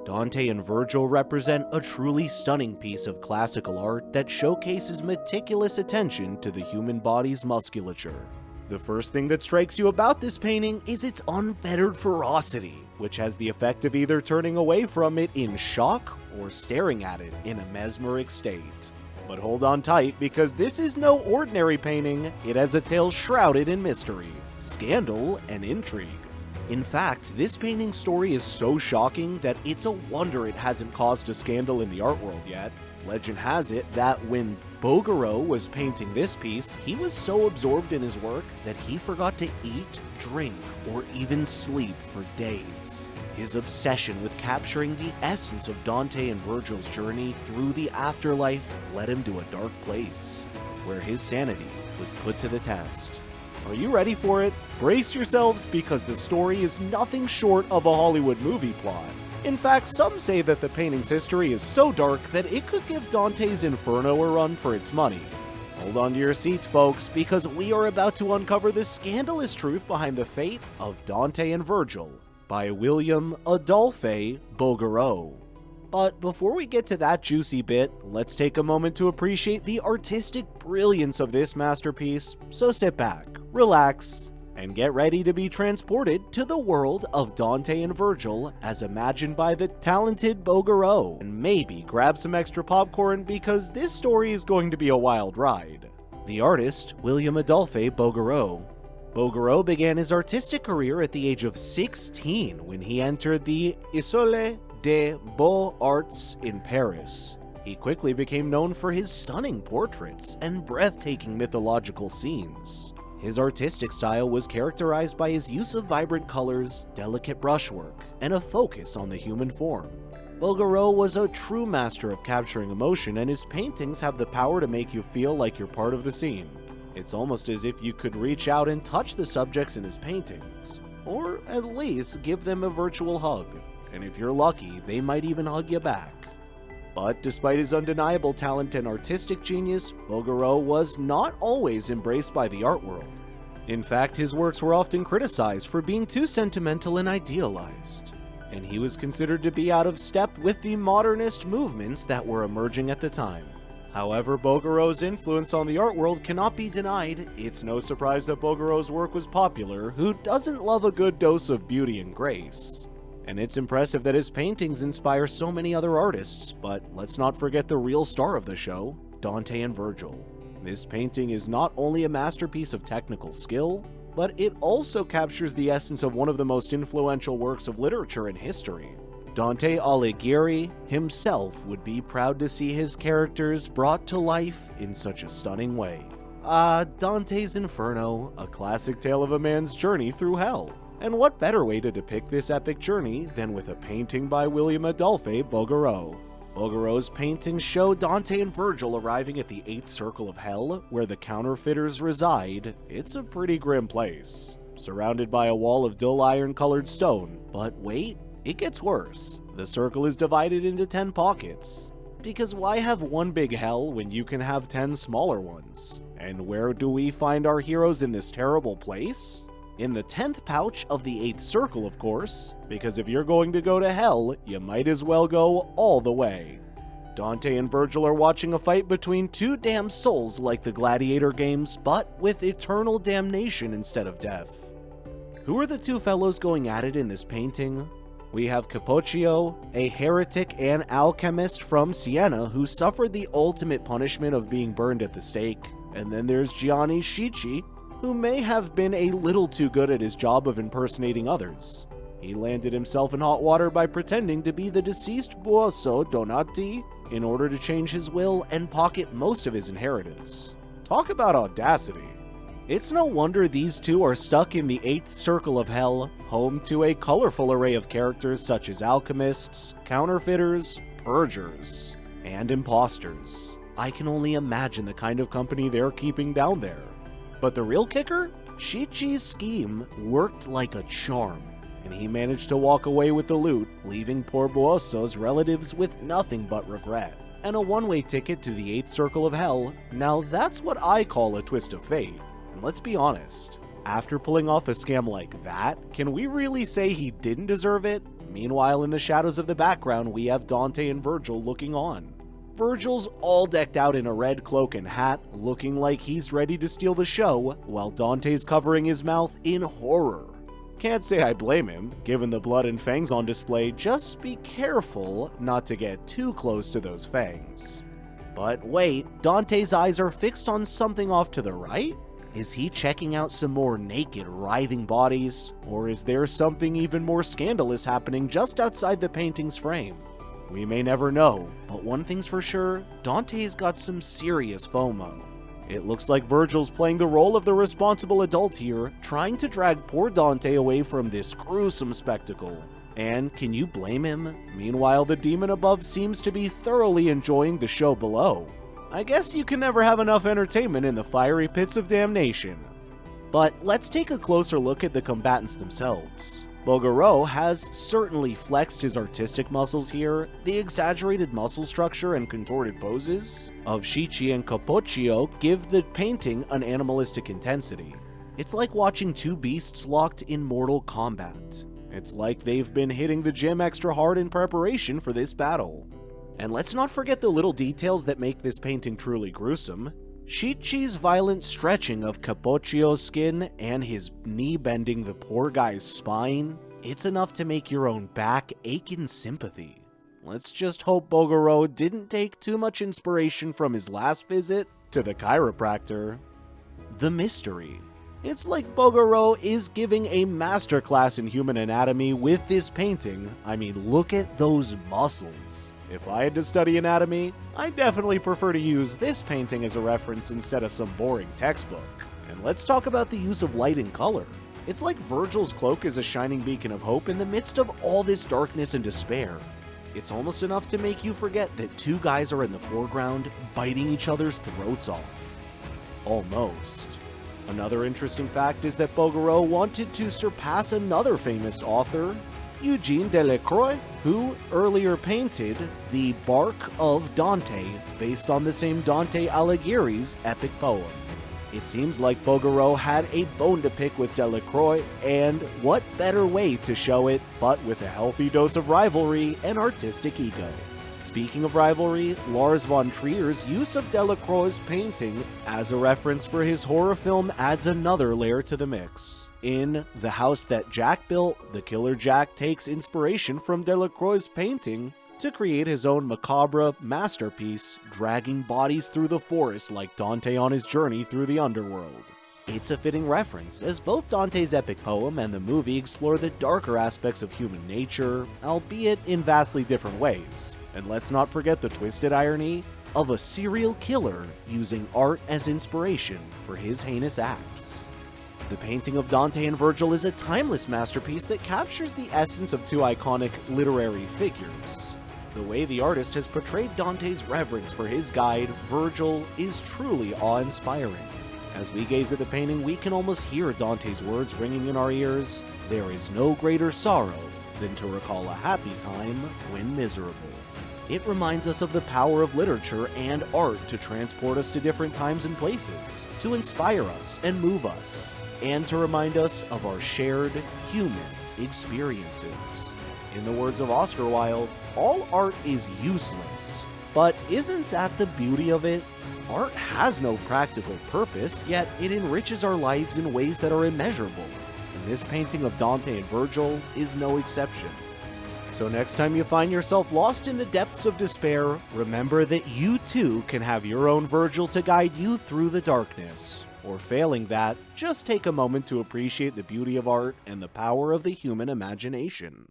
Dante and Virgil represent a truly stunning piece of classical art that showcases meticulous attention to the human body's musculature. The first thing that strikes you about this painting is its unfettered ferocity, which has the effect of either turning away from it in shock or staring at it in a mesmeric state. But hold on tight, because this is no ordinary painting. It has a tale shrouded in mystery, scandal, and intrigue. In fact, this painting's story is so shocking that it's a wonder it hasn't caused a scandal in the art world yet. Legend has it that when Bouguereau was painting this piece, he was so absorbed in his work that he forgot to eat, drink, or even sleep for days. His obsession with capturing the essence of Dante and Virgil's journey through the afterlife led him to a dark place, where his sanity was put to the test. Are you ready for it? Brace yourselves, because the story is nothing short of a Hollywood movie plot. In fact, some say that the painting's history is so dark that it could give Dante's Inferno a run for its money. Hold on to your seats, folks, because we are about to uncover the scandalous truth behind the fate of Dante and Virgil by William-Adolphe Bouguereau. But before we get to that juicy bit, let's take a moment to appreciate the artistic brilliance of this masterpiece, so sit back, relax, and get ready to be transported to the world of Dante and Virgil as imagined by the talented Bouguereau, and maybe grab some extra popcorn because this story is going to be a wild ride. The artist, William-Adolphe Bouguereau. Bouguereau began his artistic career at the age of 16 when he entered the École des Beaux-Arts in Paris. He quickly became known for his stunning portraits and breathtaking mythological scenes. His artistic style was characterized by his use of vibrant colors, delicate brushwork, and a focus on the human form. Bouguereau was a true master of capturing emotion, and his paintings have the power to make you feel like you're part of the scene. It's almost as if you could reach out and touch the subjects in his paintings, or at least give them a virtual hug. And if you're lucky, they might even hug you back. But despite his undeniable talent and artistic genius, Bouguereau was not always embraced by the art world. In fact, his works were often criticized for being too sentimental and idealized, and he was considered to be out of step with the modernist movements that were emerging at the time. However, Bouguereau's influence on the art world cannot be denied. It's no surprise that Bouguereau's work was popular. Who doesn't love a good dose of beauty and grace? And it's impressive that his paintings inspire so many other artists, but let's not forget the real star of the show, Dante and Virgil. This painting is not only a masterpiece of technical skill, but it also captures the essence of one of the most influential works of literature in history. Dante Alighieri himself would be proud to see his characters brought to life in such a stunning way. Dante's Inferno, a classic tale of a man's journey through hell. And what better way to depict this epic journey than with a painting by William-Adolphe Bouguereau. Bouguereau's paintings show Dante and Virgil arriving at the 8th circle of hell, where the Counterfeiters reside. It's a pretty grim place, surrounded by a wall of dull iron-colored stone. But wait, it gets worse. The circle is divided into 10 pockets. Because why have one big hell when you can have 10 smaller ones? And where do we find our heroes in this terrible place? In the 10th pouch of the 8th circle, of course, because if you're going to go to hell, you might as well go all the way. Dante and Virgil are watching a fight between two damned souls like the gladiator games, but with eternal damnation instead of death. Who are the two fellows going at it in this painting? We have Capocchio, a heretic and alchemist from Siena who suffered the ultimate punishment of being burned at the stake. And then there's Gianni Schicchi, who may have been a little too good at his job of impersonating others. He landed himself in hot water by pretending to be the deceased Buoso Donati in order to change his will and pocket most of his inheritance. Talk about audacity. It's no wonder these two are stuck in the 8th circle of hell, home to a colorful array of characters such as Alchemists, Counterfeiters, Perjurers, and Imposters. I can only imagine the kind of company they're keeping down there. But the real kicker? Schicchi's scheme worked like a charm, and he managed to walk away with the loot, leaving poor Buoso's relatives with nothing but regret, and a one-way ticket to the 8th circle of hell. Now that's what I call a twist of fate. And let's be honest, after pulling off a scam like that, can we really say he didn't deserve it? Meanwhile, in the shadows of the background, we have Dante and Virgil looking on. Virgil's all decked out in a red cloak and hat, looking like he's ready to steal the show, while Dante's covering his mouth in horror. Can't say I blame him, given the blood and fangs on display. Just be careful not to get too close to those fangs. But wait, Dante's eyes are fixed on something off to the right? Is he checking out some more naked, writhing bodies? Or is there something even more scandalous happening just outside the painting's frame? We may never know, but one thing's for sure, Dante's got some serious FOMO. It looks like Virgil's playing the role of the responsible adult here, trying to drag poor Dante away from this gruesome spectacle. And can you blame him? Meanwhile, the demon above seems to be thoroughly enjoying the show below. I guess you can never have enough entertainment in the fiery pits of damnation. But let's take a closer look at the combatants themselves. Bouguereau has certainly flexed his artistic muscles here. The exaggerated muscle structure and contorted poses of Schicchi and Capocchio give the painting an animalistic intensity. It's like watching two beasts locked in mortal combat. It's like they've been hitting the gym extra hard in preparation for this battle. And let's not forget the little details that make this painting truly gruesome. Schicchi's violent stretching of Capocchio's skin and his knee bending the poor guy's spine, it's enough to make your own back ache in sympathy. Let's just hope Bouguereau didn't take too much inspiration from his last visit to the chiropractor. The mystery. It's like Bouguereau is giving a masterclass in human anatomy with this painting. I mean, look at those muscles. If I had to study anatomy, I definitely prefer to use this painting as a reference instead of some boring textbook. And let's talk about the use of light and color. It's like Virgil's cloak is a shining beacon of hope in the midst of all this darkness and despair. It's almost enough to make you forget that two guys are in the foreground, biting each other's throats off. Almost. Another interesting fact is that Bouguereau wanted to surpass another famous author, Eugene Delacroix, who earlier painted the Bark of Dante, based on the same Dante Alighieri's epic poem. It seems like Bouguereau had a bone to pick with Delacroix, and what better way to show it but with a healthy dose of rivalry and artistic ego. Speaking of rivalry, Lars von Trier's use of Delacroix's painting as a reference for his horror film adds another layer to the mix. In The House That Jack Built, the killer Jack takes inspiration from Delacroix's painting to create his own macabre masterpiece, dragging bodies through the forest like Dante on his journey through the underworld. It's a fitting reference, as both Dante's epic poem and the movie explore the darker aspects of human nature, albeit in vastly different ways. And let's not forget the twisted irony of a serial killer using art as inspiration for his heinous acts. The painting of Dante and Virgil is a timeless masterpiece that captures the essence of two iconic literary figures. The way the artist has portrayed Dante's reverence for his guide, Virgil, is truly awe-inspiring. As we gaze at the painting, we can almost hear Dante's words ringing in our ears, "There is no greater sorrow than to recall a happy time when miserable." It reminds us of the power of literature and art to transport us to different times and places, to inspire us and move us, and to remind us of our shared human experiences. In the words of Oscar Wilde, all art is useless. But isn't that the beauty of it? Art has no practical purpose, yet it enriches our lives in ways that are immeasurable. And this painting of Dante and Virgil is no exception. So next time you find yourself lost in the depths of despair, remember that you too can have your own Virgil to guide you through the darkness. Or failing that, just take a moment to appreciate the beauty of art and the power of the human imagination.